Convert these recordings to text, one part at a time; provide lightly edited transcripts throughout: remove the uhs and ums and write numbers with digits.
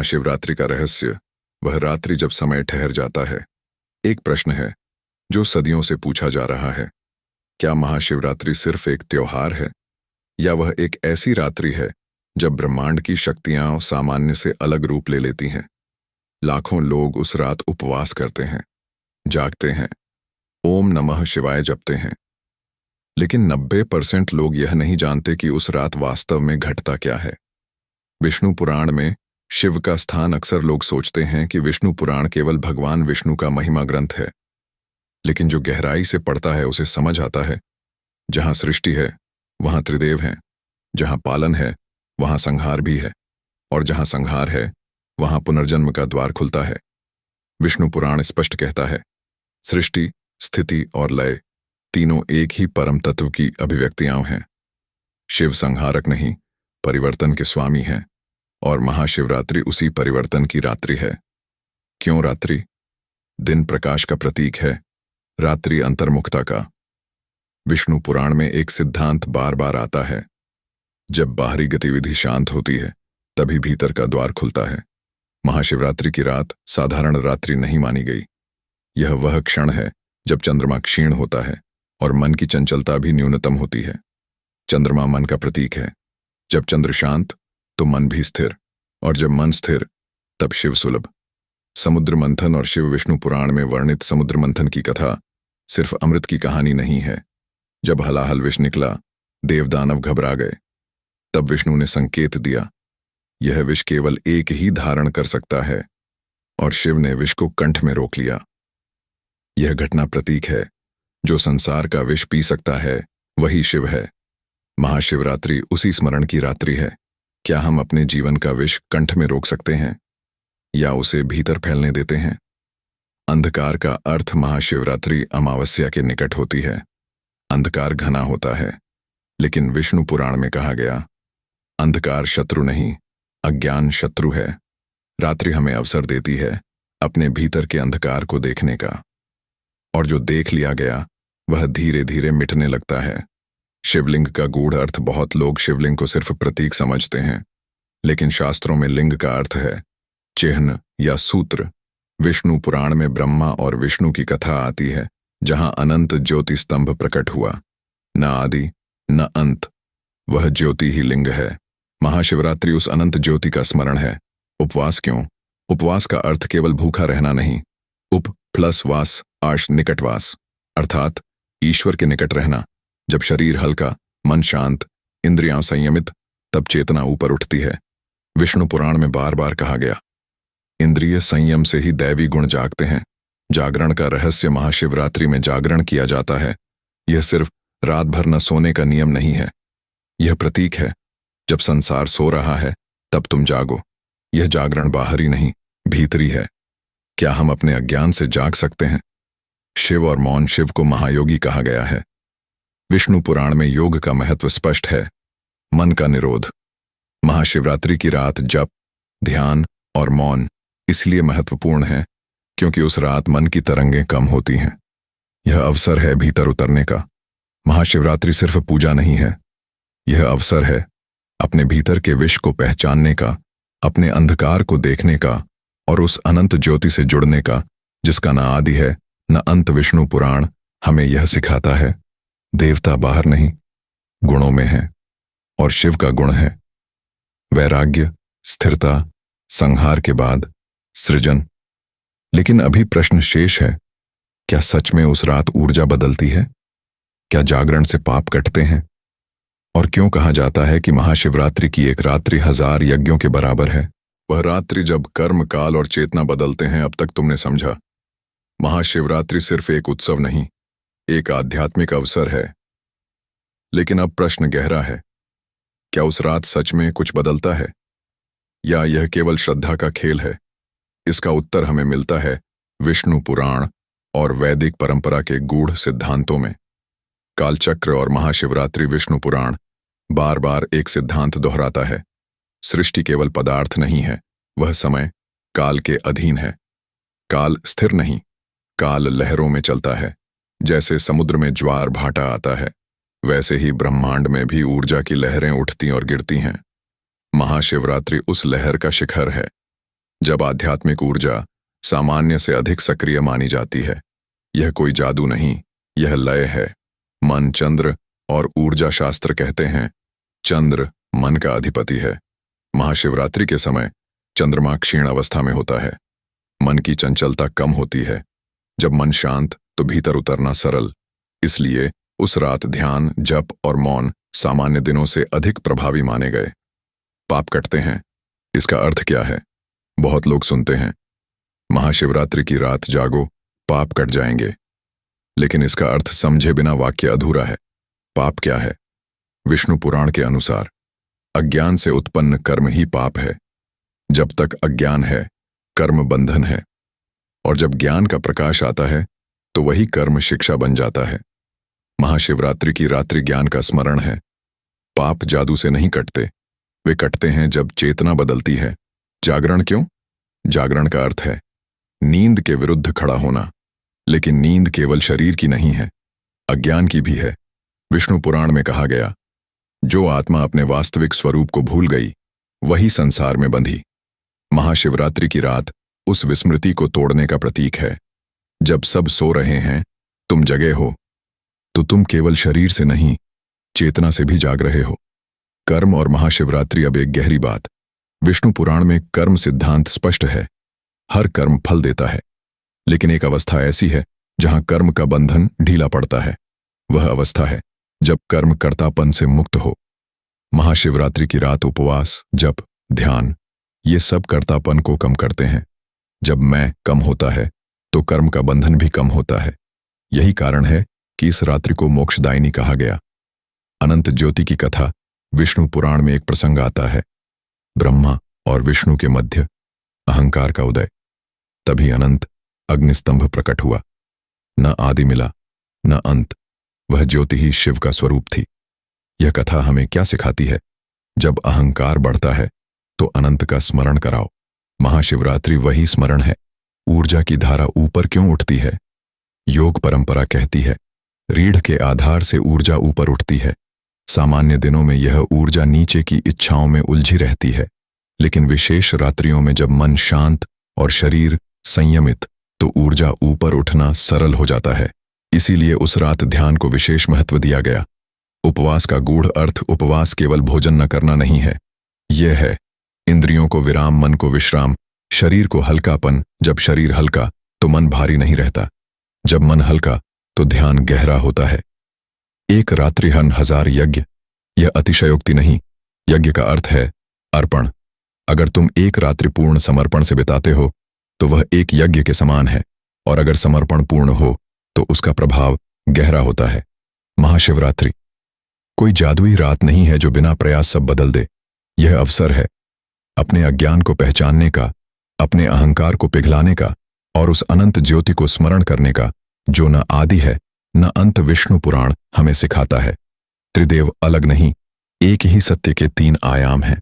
महाशिवरात्रि का रहस्य, वह रात्रि जब समय ठहर जाता है। एक प्रश्न है जो सदियों से पूछा जा रहा है। क्या महाशिवरात्रि सिर्फ एक त्योहार है, या वह एक ऐसी रात्रि है जब ब्रह्मांड की शक्तियां सामान्य से अलग रूप ले लेती हैं? लाखों लोग उस रात उपवास करते हैं, जागते हैं, ओम नमः शिवाय जपते हैं। लेकिन 90% लोग यह नहीं जानते कि उस रात वास्तव में घटता क्या है। विष्णु पुराण में शिव का स्थान अक्सर लोग सोचते हैं कि विष्णु पुराण केवल भगवान विष्णु का महिमा ग्रंथ है। लेकिन जो गहराई से पढ़ता है उसे समझ आता है, जहां सृष्टि है वहां त्रिदेव हैं, जहां पालन है वहां संहार भी है, और जहां संहार है वहां पुनर्जन्म का द्वार खुलता है। विष्णु पुराण स्पष्ट कहता है, सृष्टि, स्थिति और लय तीनों एक ही परम तत्व की अभिव्यक्तियां हैं। शिव संहारक नहीं, परिवर्तन के स्वामी हैं, और महाशिवरात्रि उसी परिवर्तन की रात्रि है। क्यों रात्रि? दिन प्रकाश का प्रतीक है, रात्रि अंतर्मुखता का। विष्णु पुराण में एक सिद्धांत बार बार आता है, जब बाहरी गतिविधि शांत होती है तभी भीतर का द्वार खुलता है। महाशिवरात्रि की रात साधारण रात्रि नहीं मानी गई। यह वह क्षण है जब चंद्रमा क्षीण होता है और मन की चंचलता भी न्यूनतम होती है। चंद्रमा मन का प्रतीक है। जब चंद्र शांत तो मन भी स्थिर, और जब मन स्थिर तब शिव सुलभ। समुद्र मंथन और शिव विष्णु पुराण में वर्णित समुद्र मंथन की कथा सिर्फ अमृत की कहानी नहीं है। जब हलाहल विष निकला, देवदानव घबरा गए, तब विष्णु ने संकेत दिया, यह विष केवल एक ही धारण कर सकता है, और शिव ने विष को कंठ में रोक लिया। यह घटना प्रतीक है, जो संसार का विष पी सकता है वही शिव है। महाशिवरात्रि उसी स्मरण की रात्रि है। क्या हम अपने जीवन का विष कंठ में रोक सकते हैं, या उसे भीतर फैलने देते हैं? अंधकार का अर्थ महाशिवरात्रि अमावस्या के निकट होती है। अंधकार घना होता है, लेकिन विष्णु पुराण में कहा गया, अंधकार शत्रु नहीं, अज्ञान शत्रु है। रात्रि हमें अवसर देती है अपने भीतर के अंधकार को देखने का, और जो देख लिया गया वह धीरे धीरे मिटने लगता है। शिवलिंग का गूढ़ अर्थ बहुत लोग शिवलिंग को सिर्फ प्रतीक समझते हैं, लेकिन शास्त्रों में लिंग का अर्थ है चिन्ह या सूत्र। विष्णु पुराण में ब्रह्मा और विष्णु की कथा आती है, जहां अनंत ज्योति स्तंभ प्रकट हुआ। न आदि न अंत, वह ज्योति ही लिंग है। महाशिवरात्रि उस अनंत ज्योति का स्मरण है। उपवास क्यों? उपवास का अर्थ केवल भूखा रहना नहीं। उप प्लस वास आश निकटवास, अर्थात ईश्वर के निकट रहना। जब शरीर हल्का, मन शांत, इंद्रियां संयमित, तब चेतना ऊपर उठती है। विष्णु पुराण में बार बार कहा गया, इंद्रिय संयम से ही दैवी गुण जागते हैं। जागरण का रहस्य महाशिवरात्रि में जागरण किया जाता है। यह सिर्फ रात भर न सोने का नियम नहीं है। यह प्रतीक है, जब संसार सो रहा है तब तुम जागो। यह जागरण बाहरी नहीं, भीतरी है। क्या हम अपने अज्ञान से जाग सकते हैं? शिव और मौन शिव को महायोगी कहा गया है। विष्णु पुराण में योग का महत्व स्पष्ट है। मन का निरोध। महाशिवरात्रि की रात जप, ध्यान और मौन इसलिए महत्वपूर्ण है क्योंकि उस रात मन की तरंगें कम होती हैं। यह अवसर है भीतर उतरने का। महाशिवरात्रि सिर्फ पूजा नहीं है, यह अवसर है अपने भीतर के विष को पहचानने का, अपने अंधकार को देखने का, और उस अनंत ज्योति से जुड़ने का जिसका न आदि है न अंत। विष्णु पुराण हमें यह सिखाता है, देवता बाहर नहीं, गुणों में है, और शिव का गुण है वैराग्य, स्थिरता, संहार के बाद सृजन। लेकिन अभी प्रश्न शेष है, क्या सच में उस रात ऊर्जा बदलती है? क्या जागरण से पाप कटते हैं? और क्यों कहा जाता है कि महाशिवरात्रि की एक रात्रि 1000 यज्ञों के बराबर है? वह रात्रि जब कर्म, काल और चेतना बदलते हैं। अब तक तुमने समझा, महाशिवरात्रि सिर्फ एक उत्सव नहीं, एक आध्यात्मिक अवसर है। लेकिन अब प्रश्न गहरा है, क्या उस रात सच में कुछ बदलता है, या यह केवल श्रद्धा का खेल है? इसका उत्तर हमें मिलता है विष्णु पुराण और वैदिक परंपरा के गूढ़ सिद्धांतों में। कालचक्र और महाशिवरात्रि। विष्णु पुराण बार बार एक सिद्धांत दोहराता है, सृष्टि केवल पदार्थ नहीं है, वह समय काल के अधीन है। काल स्थिर नहीं, काल लहरों में चलता है। जैसे समुद्र में ज्वार भाटा आता है, वैसे ही ब्रह्मांड में भी ऊर्जा की लहरें उठती और गिरती हैं। महाशिवरात्रि उस लहर का शिखर है। जब आध्यात्मिक ऊर्जा सामान्य से अधिक सक्रिय मानी जाती है। यह कोई जादू नहीं, यह लय है। मन चंद्र और ऊर्जा शास्त्र कहते हैं, चंद्र मन का अधिपति है। महाशिवरात्रि के समय चंद्रमा क्षीण अवस्था में होता है। मन की चंचलता कम होती है। जब मन शांत तो भीतर उतरना सरल। इसलिए उस रात ध्यान, जप और मौन सामान्य दिनों से अधिक प्रभावी माने गए। पाप कटते हैं, इसका अर्थ क्या है? बहुत लोग सुनते हैं, महाशिवरात्रि की रात जागो, पाप कट जाएंगे। लेकिन इसका अर्थ समझे बिना वाक्य अधूरा है। पाप क्या है? विष्णु पुराण के अनुसार अज्ञान से उत्पन्न कर्म ही पाप है। जब तक अज्ञान है, कर्म बंधन है, और जब ज्ञान का प्रकाश आता है तो वही कर्म शिक्षा बन जाता है। महाशिवरात्रि की रात्रि ज्ञान का स्मरण है। पाप जादू से नहीं कटते, वे कटते हैं जब चेतना बदलती है। जागरण क्यों? जागरण का अर्थ है नींद के विरुद्ध खड़ा होना। लेकिन नींद केवल शरीर की नहीं है, अज्ञान की भी है। विष्णु पुराण में कहा गया, जो आत्मा अपने वास्तविक स्वरूप को भूल गई वही संसार में बंधी। महाशिवरात्रि की रात उस विस्मृति को तोड़ने का प्रतीक है। जब सब सो रहे हैं, तुम जगे हो, तो तुम केवल शरीर से नहीं, चेतना से भी जाग रहे हो। कर्म और महाशिवरात्रि। अब एक गहरी बात, विष्णु पुराण में कर्म सिद्धांत स्पष्ट है। हर कर्म फल देता है, लेकिन एक अवस्था ऐसी है जहां कर्म का बंधन ढीला पड़ता है। वह अवस्था है जब कर्म कर्तापन से मुक्त हो। महाशिवरात्रि की रात उपवास, जप, ध्यान, ये सब कर्तापन को कम करते हैं। जब मैं कम होता है तो कर्म का बंधन भी कम होता है। यही कारण है कि इस रात्रि को मोक्षदायिनी कहा गया। अनंत ज्योति की कथा विष्णु पुराण में एक प्रसंग आता है। ब्रह्मा और विष्णु के मध्य अहंकार का उदय। तभी अनंत अग्निस्तंभ प्रकट हुआ। न आदि मिला, न अंत। वह ज्योति ही शिव का स्वरूप थी। यह कथा हमें क्या सिखाती है? जब अहंकार बढ़ता है तो अनंत का स्मरण कराओ। महाशिवरात्रि वही स्मरण है। ऊर्जा की धारा ऊपर क्यों उठती है? योग परंपरा कहती है, रीढ़ के आधार से ऊर्जा ऊपर उठती है। सामान्य दिनों में यह ऊर्जा नीचे की इच्छाओं में उलझी रहती है, लेकिन विशेष रात्रियों में जब मन शांत और शरीर संयमित, तो ऊर्जा ऊपर उठना सरल हो जाता है। इसीलिए उस रात ध्यान को विशेष महत्व दिया गया। उपवास का गूढ़ अर्थ उपवास केवल भोजन न करना नहीं है। यह है इंद्रियों को विराम, मन को विश्राम, शरीर को हल्कापन। जब शरीर हल्का तो मन भारी नहीं रहता। जब मन हल्का तो ध्यान गहरा होता है। एक रात्रि हन हजार यज्ञ, यह अतिशयोक्ति नहीं। यज्ञ का अर्थ है अर्पण। अगर तुम एक रात्रि पूर्ण समर्पण से बिताते हो तो वह एक यज्ञ के समान है, और अगर समर्पण पूर्ण हो तो उसका प्रभाव गहरा होता है। महाशिवरात्रि कोई जादुई रात नहीं है जो बिना प्रयास सब बदल दे। यह अवसर है अपने अज्ञान को पहचानने का, अपने अहंकार को पिघलाने का, और उस अनंत ज्योति को स्मरण करने का जो न आदि है न अंत। विष्णु पुराण हमें सिखाता है, त्रिदेव अलग नहीं, एक ही सत्य के तीन आयाम हैं।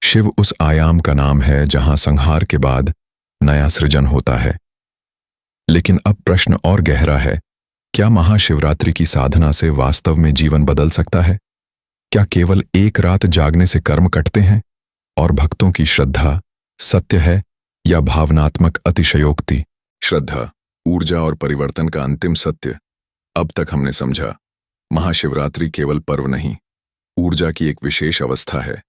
शिव उस आयाम का नाम है जहां संहार के बाद नया सृजन होता है। लेकिन अब प्रश्न और गहरा है, क्या महाशिवरात्रि की साधना से वास्तव में जीवन बदल सकता है? क्या केवल एक रात जागने से कर्म कटते हैं और भक्तों की श्रद्धा सत्य है, या भावनात्मक अतिशयोक्ति? श्रद्धा, ऊर्जा और परिवर्तन का अंतिम सत्य। अब तक हमने समझा, महाशिवरात्रि केवल पर्व नहीं, ऊर्जा की एक विशेष अवस्था है।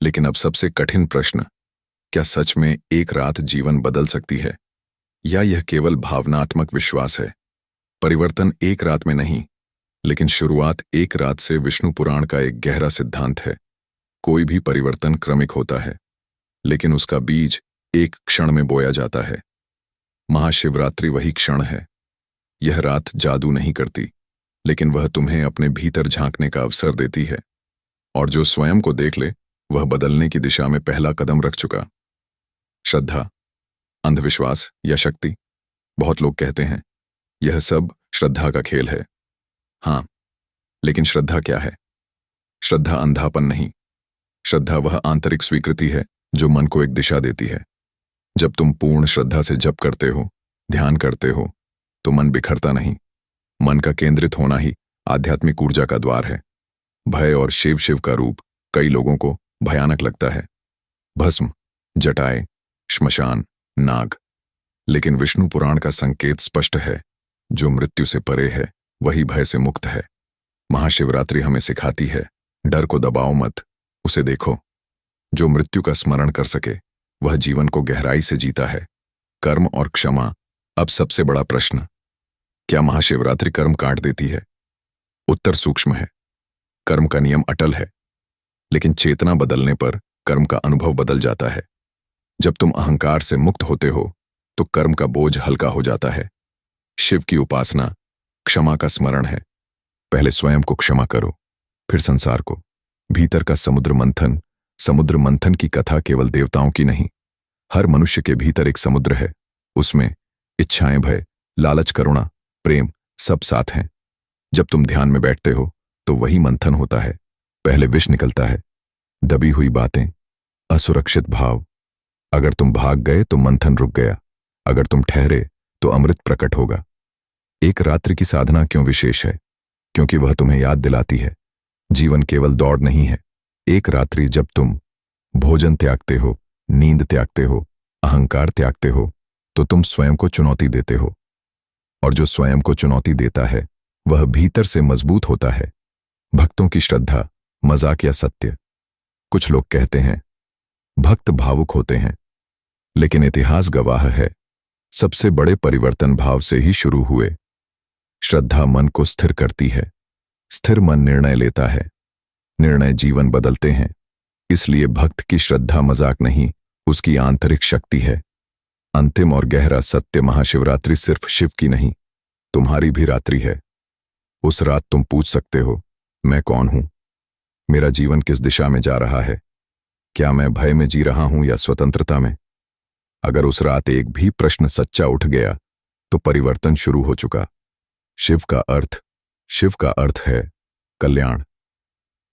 लेकिन अब सबसे कठिन प्रश्न, क्या सच में एक रात जीवन बदल सकती है, या यह केवल भावनात्मक विश्वास है? परिवर्तन एक रात में नहीं, लेकिन शुरुआत एक रात से विष्णु पुराण का एक गहरा सिद्धांत है। कोई भी परिवर्तन क्रमिक होता है, लेकिन उसका बीज एक क्षण में बोया जाता है। महाशिवरात्रि वही क्षण है। यह रात जादू नहीं करती, लेकिन वह तुम्हें अपने भीतर झांकने का अवसर देती है, और जो स्वयं को देख ले वह बदलने की दिशा में पहला कदम रख चुका। श्रद्धा, अंधविश्वास या शक्ति? बहुत लोग कहते हैं यह सब श्रद्धा का खेल है। हाँ, लेकिन श्रद्धा क्या है? श्रद्धा अंधापन नहीं। श्रद्धा वह आंतरिक स्वीकृति है जो मन को एक दिशा देती है। जब तुम पूर्ण श्रद्धा से जप करते हो, ध्यान करते हो, तो मन बिखरता नहीं। मन का केंद्रित होना ही आध्यात्मिक ऊर्जा का द्वार है। भय और शिव का रूप कई लोगों को भयानक लगता है। भस्म, जटाएं, श्मशान, नाग। लेकिन विष्णु पुराण का संकेत स्पष्ट है, जो मृत्यु से परे है वही भय से मुक्त है। महाशिवरात्रि हमें सिखाती है, डर को दबाओ मत, उसे देखो। जो मृत्यु का स्मरण कर सके वह जीवन को गहराई से जीता है। कर्म और क्षमा। अब सबसे बड़ा प्रश्न, क्या महाशिवरात्रि कर्म काट देती है? उत्तर सूक्ष्म है। कर्म का नियम अटल है, लेकिन चेतना बदलने पर कर्म का अनुभव बदल जाता है। जब तुम अहंकार से मुक्त होते हो तो कर्म का बोझ हल्का हो जाता है। शिव की उपासना क्षमा का स्मरण है। पहले स्वयं को क्षमा करो, फिर संसार को। भीतर का समुद्र मंथन की कथा केवल देवताओं की नहीं, हर मनुष्य के भीतर एक समुद्र है। उसमें इच्छाएं, भय, लालच, करुणा, प्रेम सब साथ हैं। जब तुम ध्यान में बैठते हो तो वही मंथन होता है। पहले विष निकलता है, दबी हुई बातें, असुरक्षित भाव। अगर तुम भाग गए तो मंथन रुक गया, अगर तुम ठहरे तो अमृत प्रकट होगा। एक रात्रि की साधना क्यों विशेष है? क्योंकि वह तुम्हें याद दिलाती है, जीवन केवल दौड़ नहीं है। एक रात्रि जब तुम भोजन त्यागते हो, नींद त्यागते हो, अहंकार त्यागते हो, तो तुम स्वयं को चुनौती देते हो। और जो स्वयं को चुनौती देता है वह भीतर से मजबूत होता है। भक्तों की श्रद्धा, मजाक या सत्य? कुछ लोग कहते हैं भक्त भावुक होते हैं, लेकिन इतिहास गवाह है सबसे बड़े परिवर्तन भाव से ही शुरू हुए। श्रद्धा मन को स्थिर करती है, स्थिर मन निर्णय लेता है, निर्णय जीवन बदलते हैं। इसलिए भक्त की श्रद्धा मजाक नहीं, उसकी आंतरिक शक्ति है। अंतिम और गहरा सत्य, महाशिवरात्रि सिर्फ शिव की नहीं, तुम्हारी भी रात्रि है। उस रात तुम पूछ सकते हो, मैं कौन हूं? मेरा जीवन किस दिशा में जा रहा है? क्या मैं भय में जी रहा हूं या स्वतंत्रता में? अगर उस रात एक भी प्रश्न सच्चा उठ गया तो परिवर्तन शुरू हो चुका। शिव का अर्थ है कल्याण।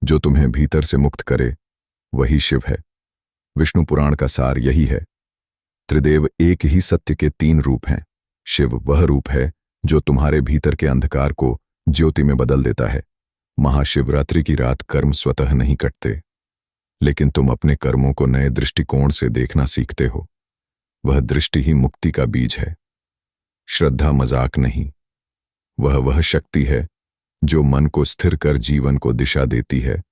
जो तुम्हें भीतर से मुक्त करे वही शिव है। विष्णु पुराण का सार यही है। त्रिदेव एक ही सत्य के तीन रूप हैं। शिव वह रूप है जो तुम्हारे भीतर के अंधकार को ज्योति में बदल देता है। महाशिवरात्रि की रात कर्म स्वतः नहीं कटते, लेकिन तुम अपने कर्मों को नए दृष्टिकोण से देखना सीखते हो। वह दृष्टि ही मुक्ति का बीज है। श्रद्धा मजाक नहीं, वह शक्ति है जो मन को स्थिर कर जीवन को दिशा देती है।